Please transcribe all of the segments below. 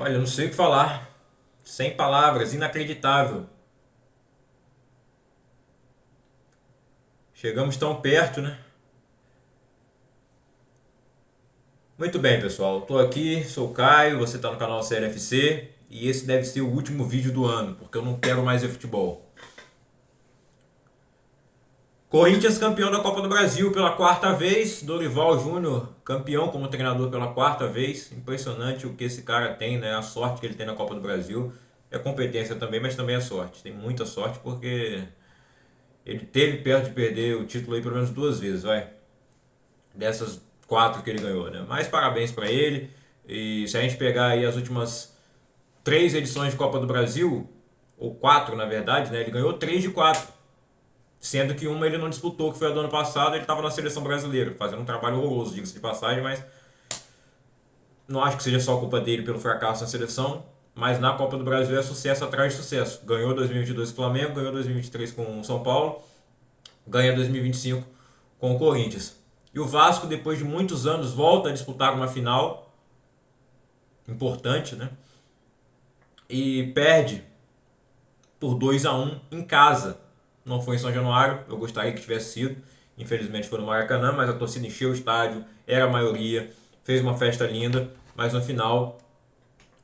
Olha, eu não sei o que falar. Sem palavras, inacreditável. Chegamos tão perto, né? Muito bem, pessoal. Tô aqui, sou o Caio, você tá no canal CLFC e esse deve ser o último vídeo do ano, porque eu não quero mais ver futebol. Corinthians campeão da Copa do Brasil pela quarta vez, Dorival Júnior campeão como treinador pela quarta vez. Impressionante o que esse cara tem, né? A sorte que ele tem na Copa do Brasil. É competência também, mas também é sorte. Tem muita sorte porque ele teve perto de perder o título aí pelo menos duas vezes, vai. Dessas quatro que ele ganhou, né? Mas parabéns para ele. E se a gente pegar aí as últimas três edições de Copa do Brasil, ou quatro na verdade, né? Ele ganhou três de quatro. Sendo que uma ele não disputou, que foi a do ano passado, ele estava na seleção brasileira, fazendo um trabalho horroroso, diga-se de passagem, mas não acho que seja só culpa dele pelo fracasso na seleção. Mas na Copa do Brasil é sucesso atrás de sucesso. Ganhou 2022 com o Flamengo, ganhou 2023 com o São Paulo, ganha 2025 com o Corinthians. E o Vasco, depois de muitos anos, volta a disputar uma final importante, né? E perde por 2-1 em casa. Não foi em São Januário, eu gostaria que tivesse sido. Infelizmente foi no Maracanã, mas a torcida encheu o estádio, era a maioria, fez uma festa linda, mas no final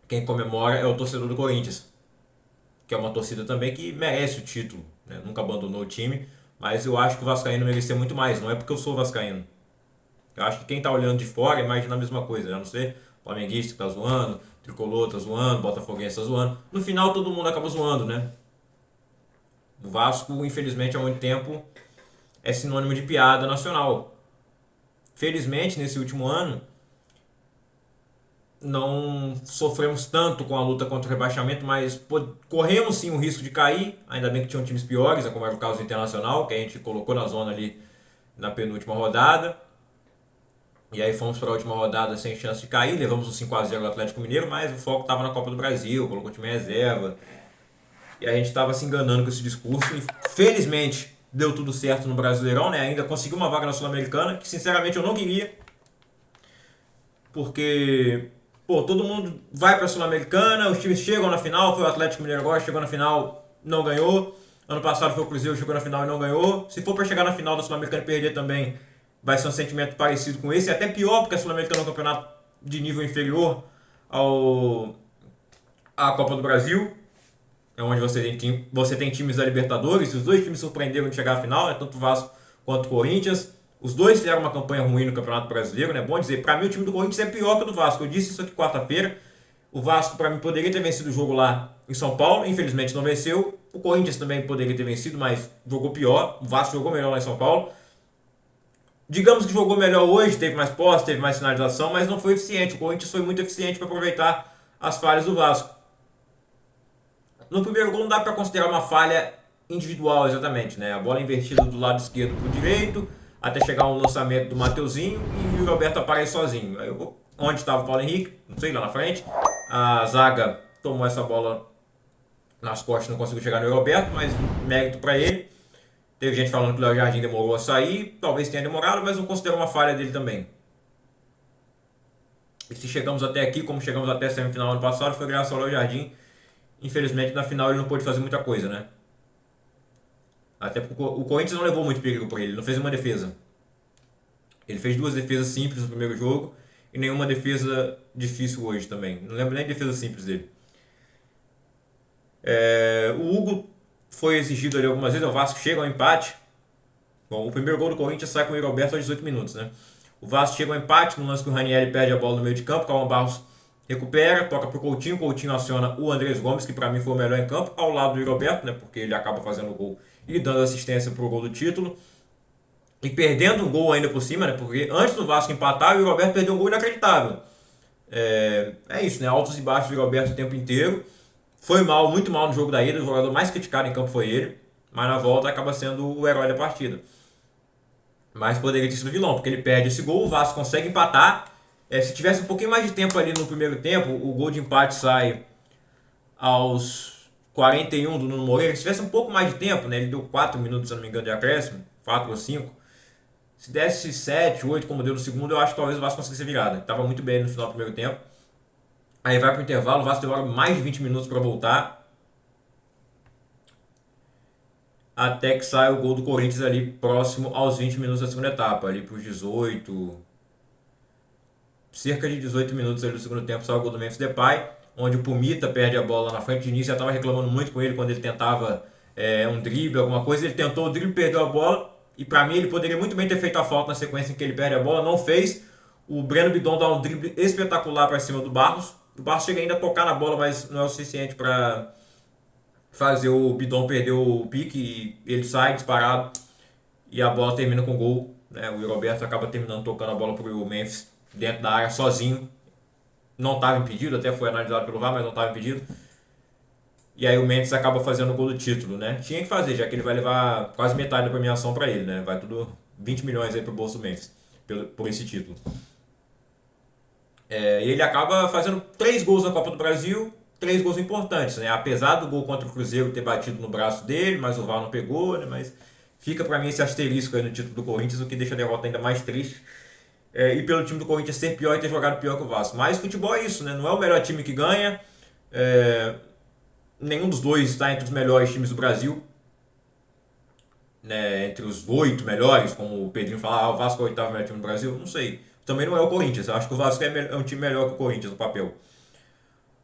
quem comemora é o torcedor do Corinthians, que é uma torcida também que merece o título, né? Nunca abandonou o time, mas eu acho que o Vascaíno merecia muito mais, não é porque eu sou vascaíno. Eu acho que quem tá olhando de fora imagina a mesma coisa, a não ser flamenguista que tá zoando, tricolor tá zoando, botafoguense tá zoando. No final todo mundo acaba zoando, né? O Vasco, infelizmente, há muito tempo é sinônimo de piada nacional. Felizmente, nesse último ano, não sofremos tanto com a luta contra o rebaixamento, mas corremos sim o risco de cair. Ainda bem que tinham times piores, como era o caso do Internacional, que a gente colocou na zona ali na penúltima rodada. E aí fomos para a última rodada sem chance de cair, levamos o 5-0 do Atlético Mineiro, mas o foco estava na Copa do Brasil, colocou o time em reserva. E a gente estava se enganando com esse discurso e felizmente deu tudo certo no Brasileirão, né? Ainda consegui uma vaga na Sul-Americana, que sinceramente eu não queria, porque pô, todo mundo vai para a Sul-Americana, os times chegam na final, foi o Atlético Mineiro agora, chegou na final, não ganhou. Ano passado foi o Cruzeiro, chegou na final e não ganhou. Se for para chegar na final da Sul-Americana e perder também, vai ser um sentimento parecido com esse, até pior, porque a Sul-Americana é um campeonato de nível inferior ao à Copa do Brasil. É onde você tem times da Libertadores. Os dois times surpreenderam de chegar à final, né? Tanto o Vasco quanto o Corinthians. Os dois fizeram uma campanha ruim no Campeonato Brasileiro, né? Bom dizer, para mim o time do Corinthians é pior que o do Vasco. Eu disse isso aqui quarta-feira. O Vasco, para mim, poderia ter vencido o jogo lá em São Paulo, infelizmente não venceu. O Corinthians também poderia ter vencido, mas jogou pior. O Vasco jogou melhor lá em São Paulo. Digamos que jogou melhor hoje, teve mais posse, teve mais finalização, mas não foi eficiente. O Corinthians foi muito eficiente para aproveitar as falhas do Vasco. No primeiro gol não dá para considerar uma falha individual exatamente, né? A bola invertida do lado esquerdo para o direito, até chegar um lançamento do Mateuzinho e o Roberto aparece sozinho. Onde estava o Paulo Henrique? Não sei, lá na frente. A zaga tomou essa bola nas costas, não conseguiu chegar no Roberto, mas mérito para ele. Teve gente falando que o Léo Jardim demorou a sair, talvez tenha demorado, mas não considero uma falha dele também. E se chegamos até aqui, como chegamos até a semifinal ano passado, foi graças ao Léo Jardim. Infelizmente, na final ele não pôde fazer muita coisa, né? Até porque o Corinthians não levou muito perigo para ele, não fez uma defesa. Ele fez duas defesas simples no primeiro jogo e nenhuma defesa difícil hoje também. Não lembro nem de defesa simples dele. O Hugo foi exigido ali algumas vezes, o Vasco chega ao empate. Bom, o primeiro gol do Corinthians sai com o Roberto aos 18 minutos, né? O Vasco chega ao empate, no lance que o Ranieri perde a bola no meio de campo, Calma Barros recupera, toca pro Coutinho, Coutinho aciona o Andrés Gomes, que para mim foi o melhor em campo, ao lado do Roberto, né? Porque ele acaba fazendo o gol e dando assistência pro gol do título. E perdendo um gol ainda por cima, né? Porque antes do Vasco empatar, o Roberto perdeu um gol inacreditável. É isso, né? Altos e baixos do Roberto o tempo inteiro. Foi mal, muito mal no jogo da ida, o jogador mais criticado em campo foi ele, mas na volta acaba sendo o herói da partida. Mas poderia ter sido vilão, porque ele perde esse gol, o Vasco consegue empatar. Se tivesse um pouquinho mais de tempo ali no primeiro tempo, o gol de empate sai aos 41 do Nuno Moreira. Se tivesse um pouco mais de tempo, né, ele deu 4 minutos, se não me engano, de acréscimo, 4 ou 5. Se desse 7, 8, como deu no segundo, eu acho que talvez o Vasco conseguisse virada. Estava muito bem no final do primeiro tempo. Aí vai pro intervalo, o Vasco demora mais de 20 minutos para voltar. Até que sai o gol do Corinthians ali próximo aos 20 minutos da segunda etapa, ali pros 18, cerca de 18 minutos ali do segundo tempo, sai o gol do Memphis Depay, onde o Pumita perde a bola na frente. De início já estava reclamando muito com ele quando ele tentava um drible, alguma coisa. Ele tentou o drible, perdeu a bola, e para mim ele poderia muito bem ter feito a falta na sequência em que ele perde a bola, não fez. O Breno Bidon dá um drible espetacular para cima do Barros. O Barros chega ainda a tocar na bola, mas não é o suficiente para fazer o Bidon perder o pique, e ele sai disparado e a bola termina com gol. Né? O Roberto acaba terminando tocando a bola para o Memphis dentro da área sozinho. Não estava impedido, até foi analisado pelo VAR, mas não estava impedido. E aí o Memphis acaba fazendo o gol do título, né? Tinha que fazer, já que ele vai levar quase metade da premiação para ele, né? Vai tudo 20 milhões aí pro bolso do Memphis por esse título. E ele acaba fazendo 3 gols na Copa do Brasil, 3 gols importantes, né? Apesar do gol contra o Cruzeiro ter batido no braço dele, mas o VAR não pegou, né? Mas fica para mim esse asterisco aí no título do Corinthians, o que deixa a derrota ainda mais triste. E pelo time do Corinthians ser pior e ter jogado pior que o Vasco. Mas futebol é isso, né? Não é o melhor time que ganha. Nenhum dos dois está entre os melhores times do Brasil. Né? Entre os 8 melhores, como o Pedrinho fala, o Vasco é o 8º melhor time do Brasil. Não sei. Também não é o Corinthians. Eu acho que o Vasco é um time melhor que o Corinthians no papel.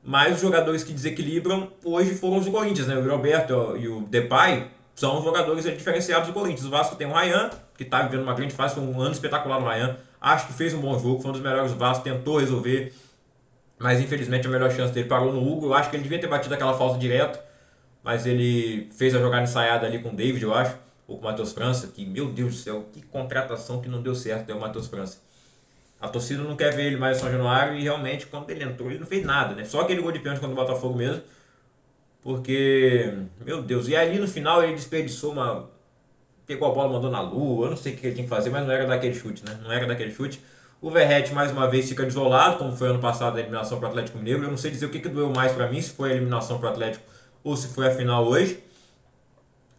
Mas os jogadores que desequilibram hoje foram os do Corinthians, né? O Roberto e o Depay são os jogadores diferenciados do Corinthians. O Vasco tem o Ryan, que está vivendo uma grande fase, foi um ano espetacular no Ryan. Acho que fez um bom jogo, foi um dos melhores do Vasco, tentou resolver, mas infelizmente a melhor chance dele parou no Hugo. Eu acho que ele devia ter batido aquela falta direto, mas ele fez a jogada ensaiada ali com o David, eu acho, ou com o Matheus França, que, meu Deus do céu, que contratação que não deu certo, é o Matheus França. A torcida não quer ver ele mais em São Januário e realmente quando ele entrou ele não fez nada, né? Só aquele gol de pênalti contra o Botafogo mesmo. Porque, meu Deus, e ali no final ele desperdiçou uma. Pegou a bola, mandou na lua, eu não sei o que ele tinha que fazer, mas não era daquele chute, né? Não era daquele chute. O Verratti mais uma vez fica desolado, como foi ano passado a eliminação para o Atlético Mineiro. Eu não sei dizer o que doeu mais para mim, se foi a eliminação para o Atlético ou se foi a final hoje.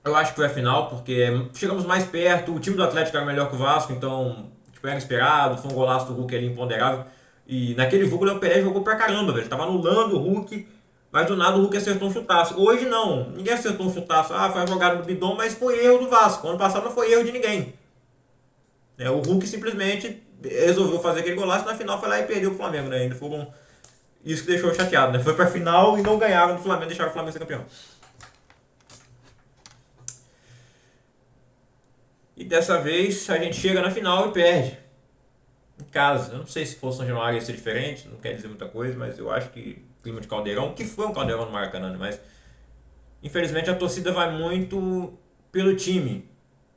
Eu acho que foi a final, porque chegamos mais perto, o time do Atlético era melhor que o Vasco, então tipo, era esperado, foi um golaço do Hulk ali imponderável. E naquele jogo o Léo Pelé jogou pra caramba, velho. Ele tava anulando o Hulk, mas do nada o Hulk acertou um chutaço. Hoje não, ninguém acertou um chutaço. Ah, foi a jogada do Bidon, mas foi erro do Vasco. Ano passado não foi erro de ninguém. O Hulk simplesmente resolveu fazer aquele golaço, na final foi lá e perdeu o Flamengo, né? Ainda foram. Isso que deixou chateado, né? Foi pra final e não ganharam do Flamengo, deixaram o Flamengo ser campeão. E dessa vez a gente chega na final e perde. Em casa. Eu não sei se fosse São Januário ia ser diferente, não quer dizer muita coisa, mas eu acho que clima de caldeirão, que foi um caldeirão no Maracanã, né? Mas infelizmente a torcida vai muito pelo time.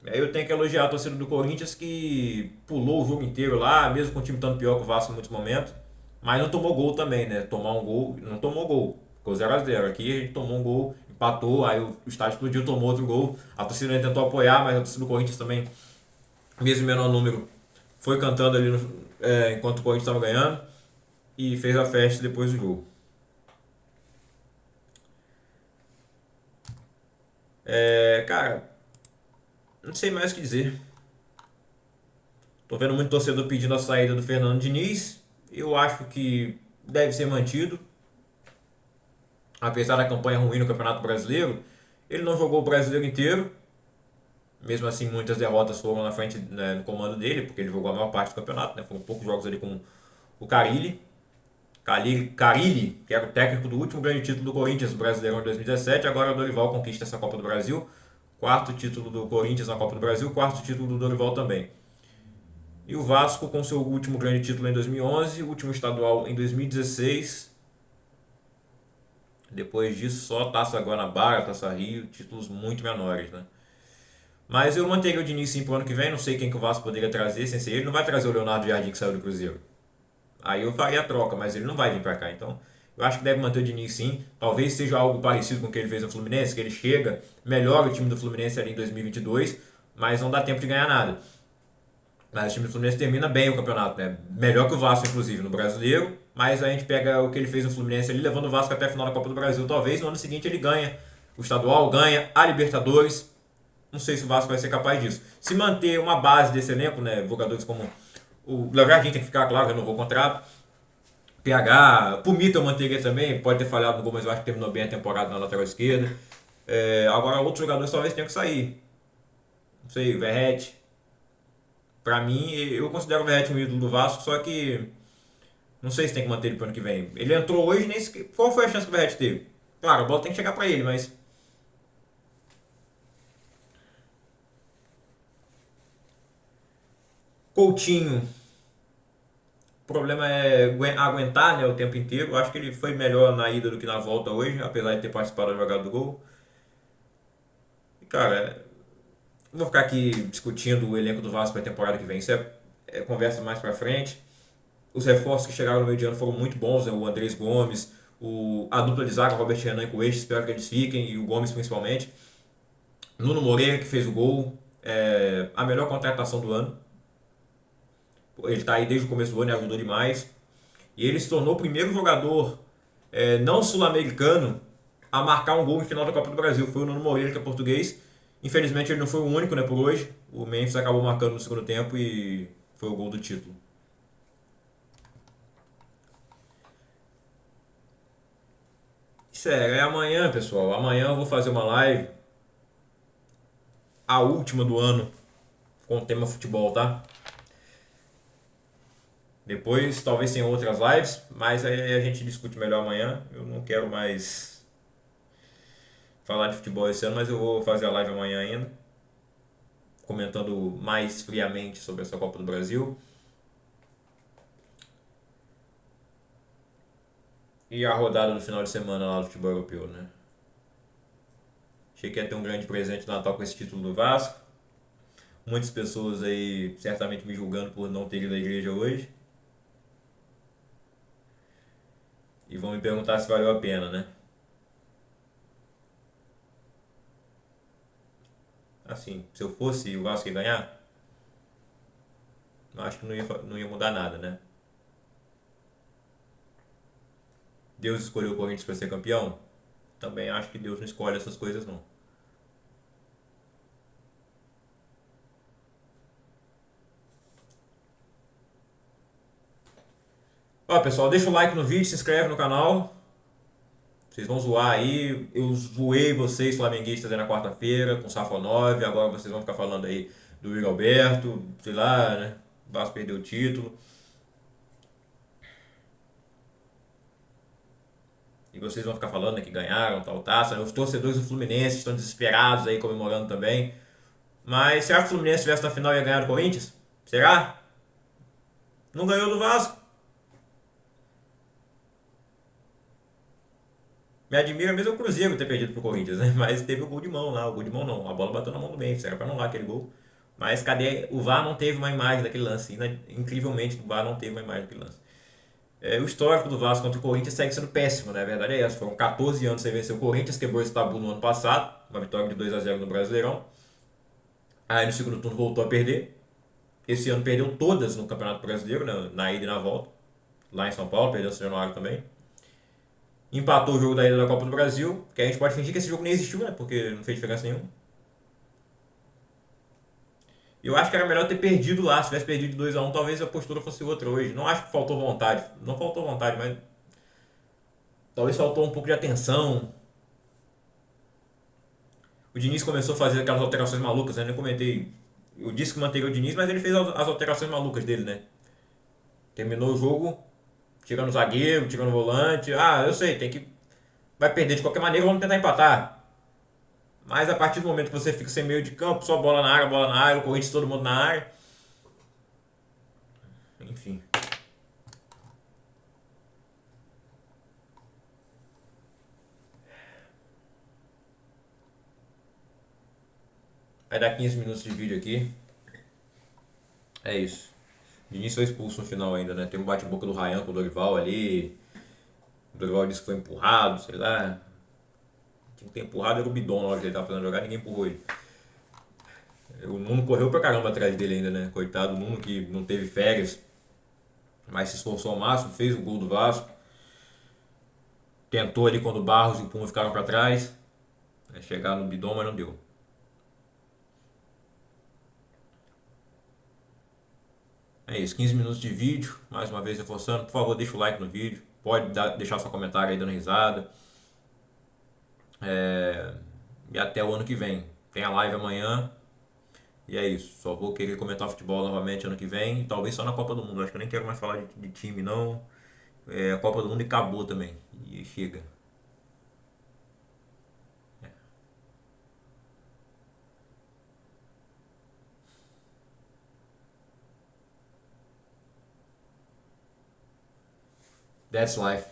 Aí eu tenho que elogiar a torcida do Corinthians que pulou o jogo inteiro lá, mesmo com o time estando pior que o Vasco em muitos momentos, mas não tomou gol também, né? Tomar um gol, não tomou gol. Ficou 0x0. Aqui a gente tomou um gol, empatou, aí o estádio explodiu, tomou outro gol. A torcida tentou apoiar, mas a torcida do Corinthians também, mesmo em menor número, foi cantando ali enquanto o Corinthians estava ganhando e fez a festa depois do jogo. Cara, não sei mais o que dizer. Tô vendo muito torcedor pedindo a saída do Fernando Diniz. Eu acho que deve ser mantido. Apesar da campanha ruim no Campeonato Brasileiro, ele não jogou o brasileiro inteiro. Mesmo assim, muitas derrotas foram na frente, né, no comando dele, porque ele jogou a maior parte do campeonato. Né? Foram poucos jogos ali com o Carille, que era o técnico do último grande título do Corinthians, o Brasileirão de 2017. Agora o Dorival conquista essa Copa do Brasil. 4º título do Corinthians na Copa do Brasil, 4º título do Dorival também. E o Vasco com seu último grande título em 2011, último estadual em 2016. Depois disso, só Taça Guanabara, Taça Rio, títulos muito menores, né? Mas eu manteria o Diniz sim pro ano que vem, não sei quem que o Vasco poderia trazer sem ser ele. Não vai trazer o Leonardo Jardim que saiu do Cruzeiro. Aí eu faria a troca, mas ele não vai vir pra cá, então eu acho que deve manter o Diniz sim. Talvez seja algo parecido com o que ele fez no Fluminense, que ele chega, melhora o time do Fluminense ali em 2022, mas não dá tempo de ganhar nada. Mas o time do Fluminense termina bem o campeonato, né? Melhor que o Vasco, inclusive, no Brasileiro. Mas a gente pega o que ele fez no Fluminense ali, levando o Vasco até a final da Copa do Brasil. Talvez no ano seguinte ele ganha o estadual, ganha a Libertadores. Não sei se o Vasco vai ser capaz disso. Se manter uma base desse elenco, né? Jogadores como o Léo Jardim tem que ficar, claro, renovou o contrato. PH, pro Mito eu manteria também, pode ter falhado no gol, mas eu acho que terminou bem a temporada na lateral esquerda. Agora outros jogadores talvez tenham que sair. Não sei, o Verratti. Pra mim, eu considero o Verratti um ídolo do Vasco, só que não sei se tem que manter ele pro ano que vem. Ele entrou hoje, nem qual foi a chance que o Verratti teve? Claro, a bola tem que chegar pra ele, mas Coutinho, o problema é aguentar, né, o tempo inteiro. Eu acho que ele foi melhor na ida do que na volta hoje, apesar de ter participado da jogada do gol. E, cara, não vou ficar aqui discutindo o elenco do Vasco para a temporada que vem. Isso é conversa mais pra frente. Os reforços que chegaram no meio de ano foram muito bons, né? O Andrés Gomes, a dupla de zaga, Robert Renan e Coelho, espero que eles fiquem, e o Gomes principalmente. Nuno Moreira, que fez o gol, a melhor contratação do ano. Ele está aí desde o começo do ano e ajudou demais. E ele se tornou o primeiro jogador não sul-americano a marcar um gol em final da Copa do Brasil. Foi o Nuno Moreira, que é português. Infelizmente ele não foi o único, né, por hoje. O Memphis acabou marcando no segundo tempo e foi o gol do título. Sério, é amanhã, pessoal. Amanhã eu vou fazer uma live, a última do ano, com o tema futebol, tá? Depois talvez tenha outras lives, mas aí a gente discute melhor amanhã. Eu não quero mais falar de futebol esse ano, mas eu vou fazer a live amanhã ainda, comentando mais friamente sobre essa Copa do Brasil. E a rodada do final de semana lá do futebol europeu, né? Achei que ia ter um grande presente de Natal com esse título do Vasco. Muitas pessoas aí certamente me julgando por não ter ido à igreja hoje. E vão me perguntar se valeu a pena, né? Assim, se eu fosse o Vasco ia ganhar, eu acho que não ia mudar nada, né? Deus escolheu o Corinthians para ser campeão? Também acho que Deus não escolhe essas coisas, não. Ó, pessoal, deixa o like no vídeo, se inscreve no canal. Vocês vão zoar aí. Eu zoei vocês, flamenguistas, aí na quarta-feira, com Safa 9. Agora vocês vão ficar falando aí do Yuri Alberto, sei lá, né? O Vasco perdeu o título. E vocês vão ficar falando, né, que ganharam, tal taça. Os torcedores do Fluminense estão desesperados aí, comemorando também. Mas será que o Fluminense estivesse na final e ia ganhar do Corinthians? Será? Não ganhou do Vasco. Me admira mesmo o Cruzeiro ter perdido pro Corinthians, né? Mas teve o gol de mão lá. O gol de mão não. A bola bateu na mão do Memphis. Era pra anular aquele gol. Mas cadê? O VAR não teve uma imagem daquele lance. Incrivelmente, o VAR não teve uma imagem daquele lance. O histórico do Vasco contra o Corinthians segue sendo péssimo, né? A verdade é essa. Foram 14 anos sem vencer o Corinthians. Quebrou esse tabu no ano passado. Uma vitória de 2-0 no Brasileirão. Aí no segundo turno voltou a perder. Esse ano perdeu todas no Campeonato Brasileiro, né? Na ida e na volta. Lá em São Paulo, perdeu o São Januário também. Empatou o jogo da ida da Copa do Brasil, que a gente pode fingir que esse jogo nem existiu, né? Porque não fez diferença nenhuma. Eu acho que era melhor ter perdido lá. Se tivesse perdido de 2-1, talvez a postura fosse outra hoje. Não acho que faltou vontade. Não faltou vontade, mas talvez faltou um pouco de atenção. O Diniz começou a fazer aquelas alterações malucas, né? Eu comentei. Eu disse que manteria o Diniz, mas ele fez as alterações malucas dele, né? Terminou o jogo, tirando o zagueiro, tirando o volante. Ah, eu sei, tem que. Vai perder de qualquer maneira, vamos tentar empatar. Mas a partir do momento que você fica sem meio de campo, só bola na área, o Corinthians todo mundo na área. Enfim. Vai dar 15 minutos de vídeo aqui. É isso. O Diniz foi expulso no final ainda, né? Tem um bate-boca do Ryan com o Dorival ali. O Dorival disse que foi empurrado, sei lá. Quem tem empurrado era o Bidon na hora que ele tava fazendo jogar, ninguém empurrou ele. O Nuno correu pra caramba atrás dele ainda, né? Coitado, o Nuno que não teve férias, mas se esforçou ao máximo, fez o gol do Vasco. Tentou ali quando o Barros e o Puma ficaram pra trás, né? Chegar no Bidon, mas não deu. É isso, 15 minutos de vídeo, mais uma vez reforçando. Por favor, deixa o like no vídeo. Pode deixar seu comentário aí dando risada. E até o ano que vem. Tem a live amanhã. E é isso. Só vou querer comentar futebol novamente ano que vem. E talvez só na Copa do Mundo. Acho que eu nem quero mais falar de time, não. A Copa do Mundo acabou também. E chega. That's life.